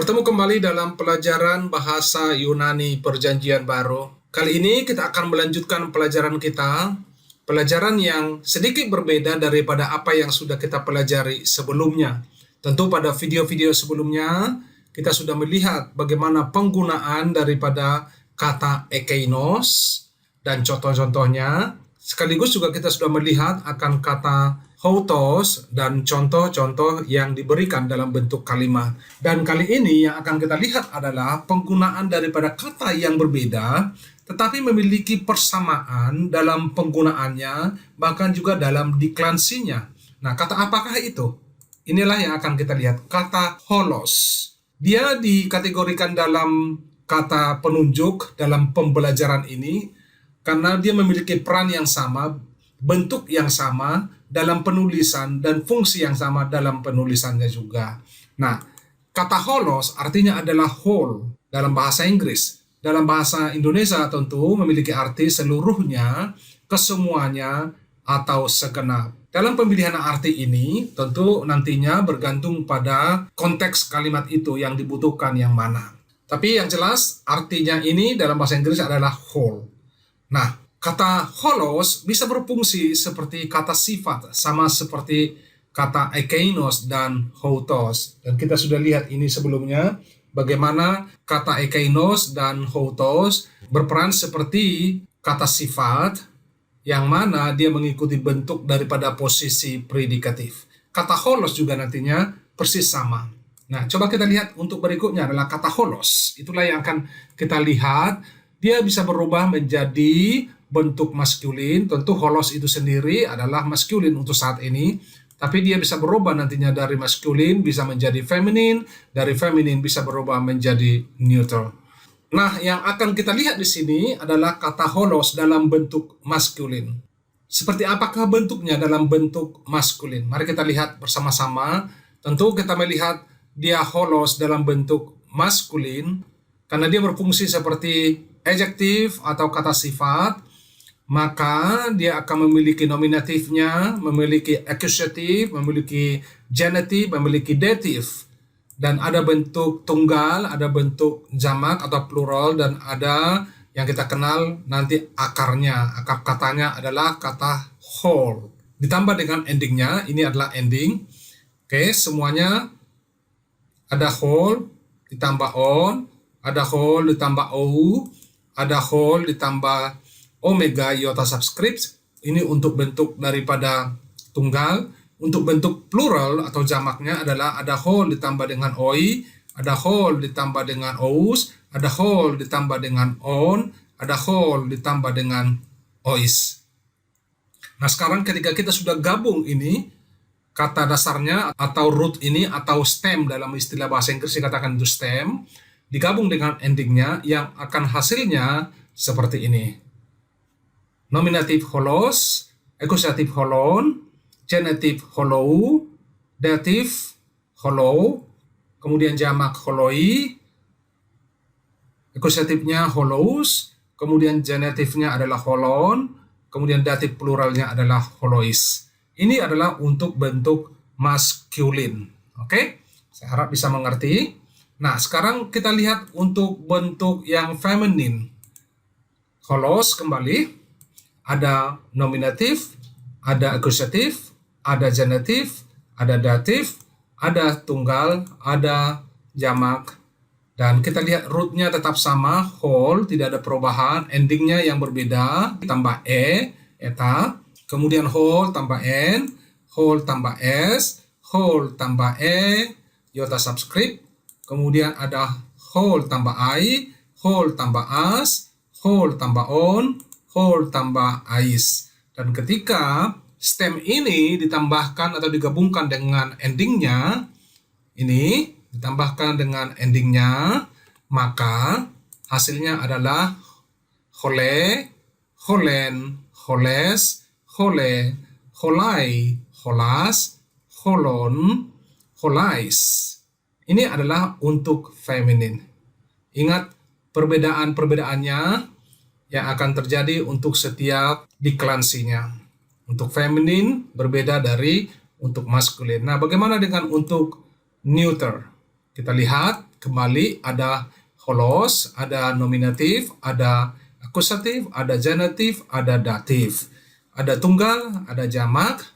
Bertemu kembali dalam pelajaran bahasa Yunani Perjanjian Baru. Kali ini kita akan melanjutkan pelajaran kita, pelajaran yang sedikit berbeda daripada apa yang sudah kita pelajari sebelumnya. Tentu pada video-video sebelumnya, kita sudah melihat bagaimana penggunaan daripada kata ekeinos dan contoh-contohnya. Sekaligus juga kita sudah melihat akan kata houtos dan contoh-contoh yang diberikan dalam bentuk kalimat. Dan kali ini yang akan kita lihat adalah penggunaan daripada kata yang berbeda, tetapi memiliki persamaan dalam penggunaannya, bahkan juga dalam deklansinya. Nah, kata apakah itu? Inilah yang akan kita lihat. Kata holos. Dia dikategorikan dalam kata penunjuk dalam pembelajaran ini, karena dia memiliki peran yang sama, bentuk yang sama dalam penulisan, dan fungsi yang sama dalam penulisannya juga. Nah, kata holos artinya adalah whole dalam bahasa Inggris. Dalam bahasa Indonesia tentu memiliki arti seluruhnya, kesemuanya, atau segenap. Dalam pemilihan arti ini tentu nantinya bergantung pada konteks kalimat itu yang dibutuhkan yang mana. Tapi yang jelas artinya ini dalam bahasa Inggris adalah whole. Nah, kata holos bisa berfungsi seperti kata sifat, sama seperti kata ekeinos dan houtos. Dan kita sudah lihat ini sebelumnya, bagaimana kata ekeinos dan houtos berperan seperti kata sifat, yang mana dia mengikuti bentuk daripada posisi predikatif. Kata holos juga nantinya persis sama. Nah, coba kita lihat untuk berikutnya adalah kata holos. Itulah yang akan kita lihat. Dia bisa berubah menjadi bentuk maskulin. Tentu holos itu sendiri adalah maskulin untuk saat ini. Tapi dia bisa berubah nantinya dari maskulin bisa menjadi feminin. Dari feminin bisa berubah menjadi neutral. Nah, yang akan kita lihat di sini adalah kata holos dalam bentuk maskulin. Seperti apakah bentuknya dalam bentuk maskulin? Mari kita lihat bersama-sama. Tentu kita melihat dia holos dalam bentuk maskulin karena dia berfungsi seperti adjektif atau kata sifat, maka dia akan memiliki nominatifnya, memiliki accusatif, memiliki genitif, memiliki datif. Dan ada bentuk tunggal, ada bentuk jamak atau plural, dan ada yang kita kenal nanti akarnya. Akar katanya adalah kata whole. Ditambah dengan endingnya, ini adalah ending. Oke, semuanya ada whole, ditambah on, ada whole, ditambah ou, ada whole ditambah omega iota subscript. Ini untuk bentuk daripada tunggal. Untuk bentuk plural atau jamaknya adalah ada whole ditambah dengan oi, ada whole ditambah dengan ous, ada whole ditambah dengan on, ada whole ditambah dengan ois. Nah, sekarang ketika kita sudah gabung ini, kata dasarnya atau root ini atau stem dalam istilah bahasa Inggris dikatakan itu stem, digabung dengan endingnya yang akan hasilnya seperti ini. Nominatif holos, akusatif holon, genitif holou, datif holou, kemudian jamak holoi, akusatifnya holous, kemudian genitifnya adalah holon, kemudian datif pluralnya adalah holois. Ini adalah untuk bentuk maskulin. Oke? Saya harap bisa mengerti. Nah, sekarang kita lihat untuk bentuk yang feminin. Holos kembali. Ada nominatif, ada akusatif, ada genitif, ada datif, ada tunggal, ada jamak. Dan kita lihat rootnya tetap sama, whole, tidak ada perubahan. Endingnya yang berbeda, tambah eta. Kemudian whole tambah n, whole tambah s, whole tambah iota subscript. Kemudian ada whole tambah I, whole tambah as, whole tambah on, whole tambah ais. Dan ketika stem ini ditambahkan atau digabungkan dengan endingnya, ini ditambahkan dengan endingnya, maka hasilnya adalah hole, holen, holes, hole, holai, holas, holon, holais. Ini adalah untuk feminin. Ingat perbedaan-perbedaannya yang akan terjadi untuk setiap deklansinya. Untuk feminin berbeda dari untuk maskulin. Nah, bagaimana dengan untuk neuter? Kita lihat kembali ada holos, ada nominatif, ada akusatif, ada genetif, ada datif. Ada tunggal, ada jamak,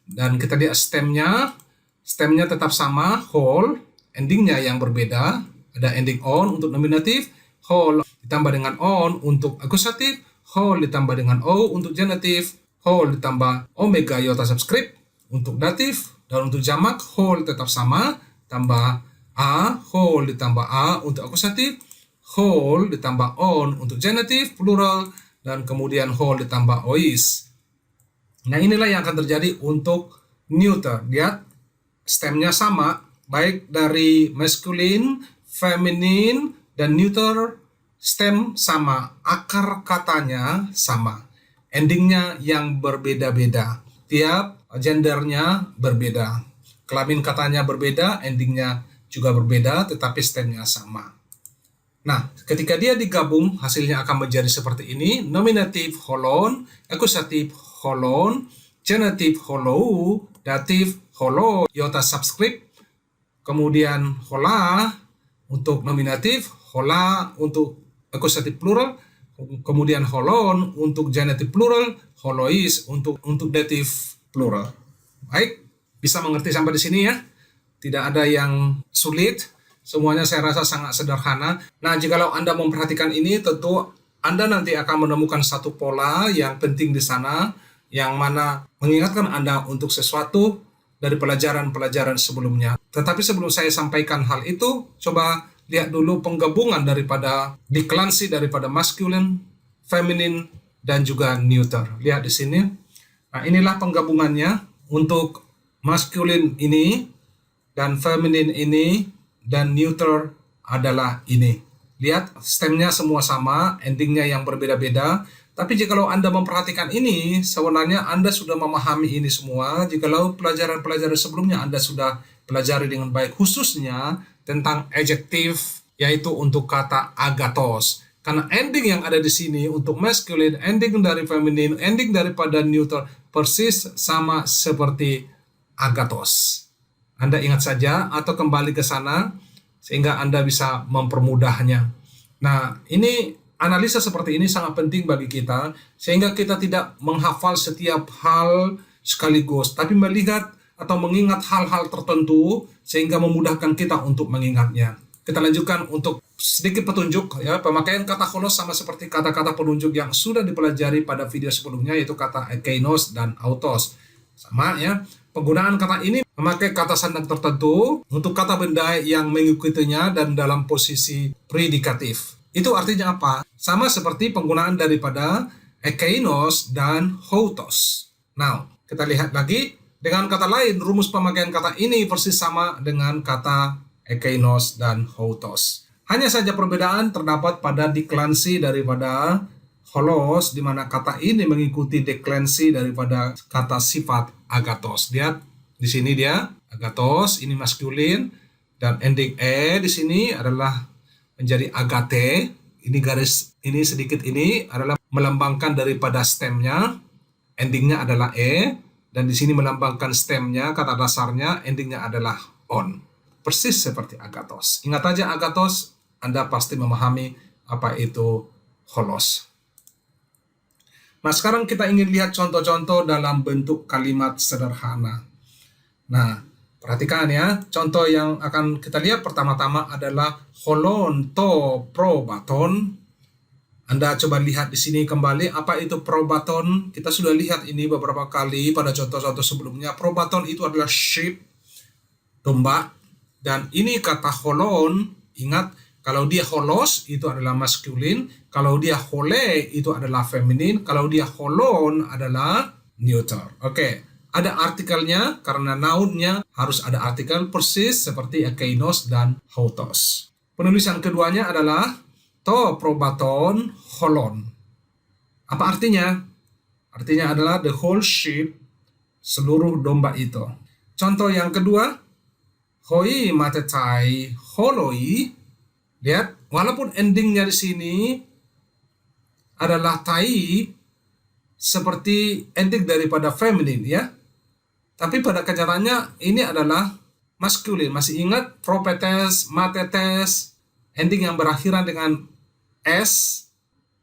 dan kita lihat stemnya. Stemnya tetap sama, whole, endingnya yang berbeda. Ada ending on untuk nominatif, whole ditambah dengan on untuk akusatif, whole ditambah dengan o untuk genetif, whole ditambah omega iota subscript untuk datif, dan untuk jamak whole tetap sama, tambah a, whole ditambah a untuk akusatif, whole ditambah on untuk genetif plural, dan kemudian whole ditambah ois. Nah, inilah yang akan terjadi untuk neuter. Lihat, stemnya sama, baik dari masculine, feminine, dan neuter, stem sama, akar katanya sama, endingnya yang berbeda-beda, tiap gendernya berbeda, kelamin katanya berbeda, endingnya juga berbeda, tetapi stemnya sama. Nah, ketika dia digabung, hasilnya akan menjadi seperti ini: nominatif holon, akusatif holon, genetif holou, datif holo iota subscript, kemudian hola untuk nominatif, hola untuk akusatif plural, kemudian holon untuk genetif plural, holois untuk datif plural. Baik, bisa mengerti sampai di sini ya? Tidak ada yang sulit, semuanya saya rasa sangat sederhana. Nah, jikalau Anda memperhatikan ini, tentu Anda nanti akan menemukan satu pola yang penting di sana, yang mana mengingatkan Anda untuk sesuatu dari pelajaran-pelajaran sebelumnya. Tetapi sebelum saya sampaikan hal itu, coba lihat dulu penggabungan daripada deklansi daripada masculine, feminine, dan juga neuter. Lihat di sini. Nah, inilah penggabungannya untuk masculine ini, dan feminine ini, dan neuter adalah ini. Lihat, stemnya semua sama, endingnya yang berbeda-beda. Tapi jikalau Anda memperhatikan ini, sebenarnya Anda sudah memahami ini semua. Jikalau pelajaran-pelajaran sebelumnya Anda sudah pelajari dengan baik, khususnya tentang adjektif, yaitu untuk kata agathos. Karena ending yang ada di sini untuk masculine, ending dari feminine, ending daripada neuter, persis sama seperti agathos. Anda ingat saja atau kembali ke sana, sehingga Anda bisa mempermudahnya. Nah, ini analisa seperti ini sangat penting bagi kita, sehingga kita tidak menghafal setiap hal sekaligus, tapi melihat atau mengingat hal-hal tertentu, sehingga memudahkan kita untuk mengingatnya. Kita lanjutkan untuk sedikit petunjuk, ya. Pemakaian kata holos sama seperti kata-kata penunjuk yang sudah dipelajari pada video sebelumnya, yaitu kata ekeinos dan autos. Sama ya, penggunaan kata ini memakai kata sandang tertentu untuk kata benda yang mengikutinya dan dalam posisi predikatif. Itu artinya apa? Sama seperti penggunaan daripada ekeinos dan houtos. Nah, kita lihat lagi. Dengan kata lain, rumus pemakaian kata ini persis sama dengan kata ekeinos dan houtos. Hanya saja perbedaan terdapat pada deklansi daripada holos, di mana kata ini mengikuti deklansi daripada kata sifat agathos. Lihat, di sini dia agathos, ini maskulin, dan ending e di sini adalah menjadi agate. Ini garis ini sedikit ini adalah melambangkan daripada stemnya, endingnya adalah e, dan di sini melambangkan stemnya, kata dasarnya, endingnya adalah on. Persis seperti agathos. Ingat aja agathos, Anda pasti memahami apa itu holos. Nah, sekarang kita ingin lihat contoh-contoh dalam bentuk kalimat sederhana. Nah, perhatikan ya, contoh yang akan kita lihat pertama-tama adalah holon to probaton. Anda coba lihat di sini kembali, apa itu probaton? Kita sudah lihat ini beberapa kali pada contoh-contoh sebelumnya. Probaton itu adalah sheep, domba. Dan ini kata holon, ingat, kalau dia holos itu adalah maskulin, kalau dia hole itu adalah feminin, kalau dia holon adalah neuter. Oke, ada artikelnya karena nounnya harus ada artikel persis seperti ekeinos dan houtos. Penulisan keduanya adalah to probaton holon. Apa artinya? Artinya adalah the whole sheep, seluruh domba itu. Contoh yang kedua, hoi matetai holoi. Lihat, walaupun endingnya di sini adalah tai, seperti ending daripada feminin ya. Tapi pada kenyataannya ini adalah maskulin. Masih ingat prophetes, matetes, ending yang berakhiran dengan s,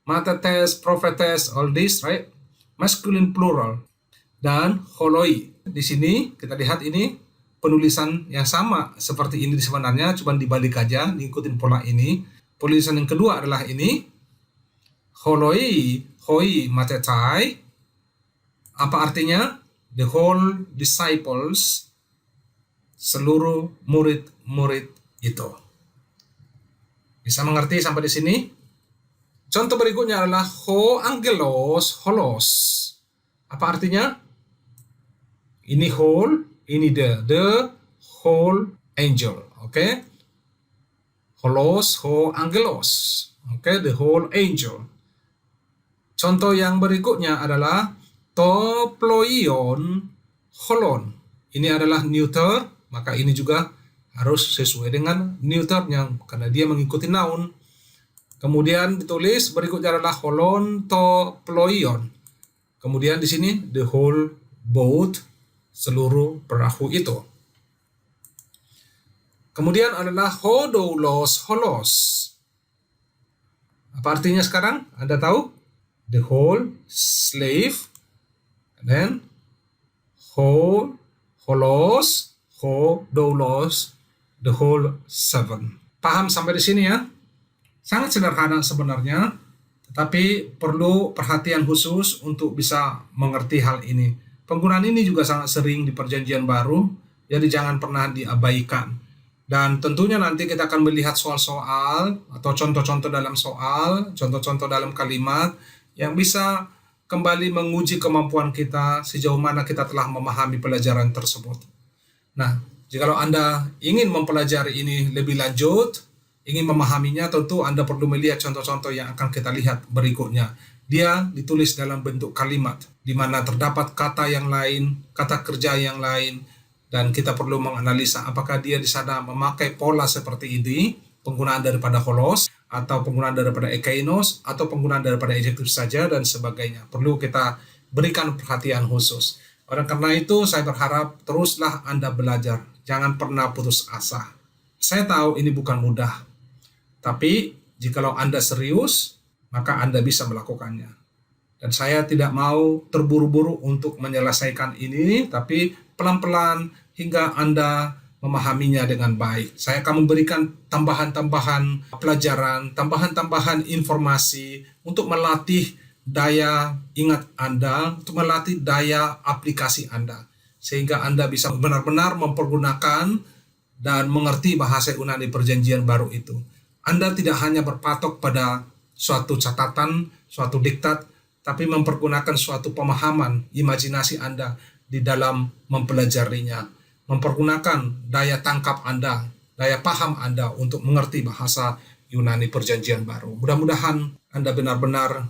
matetes, prophetes, all this, right? Masculine plural. Dan holoi. Di sini kita lihat ini penulisan yang sama seperti ini sebenarnya, cuma dibalik aja, ngikutin pola ini. Penulisan yang kedua adalah ini, holoi, hoi, matetai. Apa artinya? The whole disciples, seluruh murid-murid itu. Bisa mengerti sampai di sini? Contoh berikutnya adalah ho angelos holos. Apa artinya? Ini whole, ini the whole angel. Oke? Holos, ho angelos. Oke, the whole angel. Contoh yang berikutnya adalah to ploion holon. Ini adalah neuter, maka ini juga harus sesuai dengan neuternya karena dia mengikuti noun. Kemudian ditulis berikutnya adalah holon to ploion. Kemudian di sini the whole boat, seluruh perahu itu. Kemudian adalah hodoulos holos. Apa artinya sekarang? Anda tahu? The whole slave, and then holos, hodoulos, the whole servant. Paham sampai di sini ya? Sangat sederhana sebenarnya, tetapi perlu perhatian khusus untuk bisa mengerti hal ini. Penggunaan ini juga sangat sering di Perjanjian Baru, jadi jangan pernah diabaikan. Dan tentunya nanti kita akan melihat soal-soal atau contoh-contoh dalam soal, contoh-contoh dalam kalimat yang bisa kembali menguji kemampuan kita sejauh mana kita telah memahami pelajaran tersebut. Nah, jikalau Anda ingin mempelajari ini lebih lanjut, ingin memahaminya, tentu Anda perlu melihat contoh-contoh yang akan kita lihat berikutnya. Dia ditulis dalam bentuk kalimat, di mana terdapat kata yang lain, kata kerja yang lain, dan kita perlu menganalisa apakah dia di sana memakai pola seperti ini, penggunaan daripada holos, atau penggunaan daripada ekainos, atau penggunaan daripada adjektif saja, dan sebagainya. Perlu kita berikan perhatian khusus. Oleh karena itu, saya berharap teruslah Anda belajar. Jangan pernah putus asa. Saya tahu ini bukan mudah. Tapi, jikalau Anda serius, maka Anda bisa melakukannya. Dan saya tidak mau terburu-buru untuk menyelesaikan ini, tapi pelan-pelan hingga Anda memahaminya dengan baik. Saya akan memberikan tambahan-tambahan pelajaran, tambahan-tambahan informasi untuk melatih daya ingat Anda, untuk melatih daya aplikasi Anda. Sehingga Anda bisa benar-benar mempergunakan dan mengerti bahasa Yunani Perjanjian Baru itu. Anda tidak hanya berpatok pada suatu catatan, suatu diktat, tapi mempergunakan suatu pemahaman, imajinasi Anda di dalam mempelajarinya. Mempergunakan daya tangkap Anda, daya paham Anda untuk mengerti bahasa Yunani Perjanjian Baru. Mudah-mudahan Anda benar-benar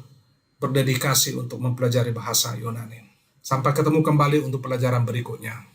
berdedikasi untuk mempelajari bahasa Yunani. Sampai ketemu kembali untuk pelajaran berikutnya.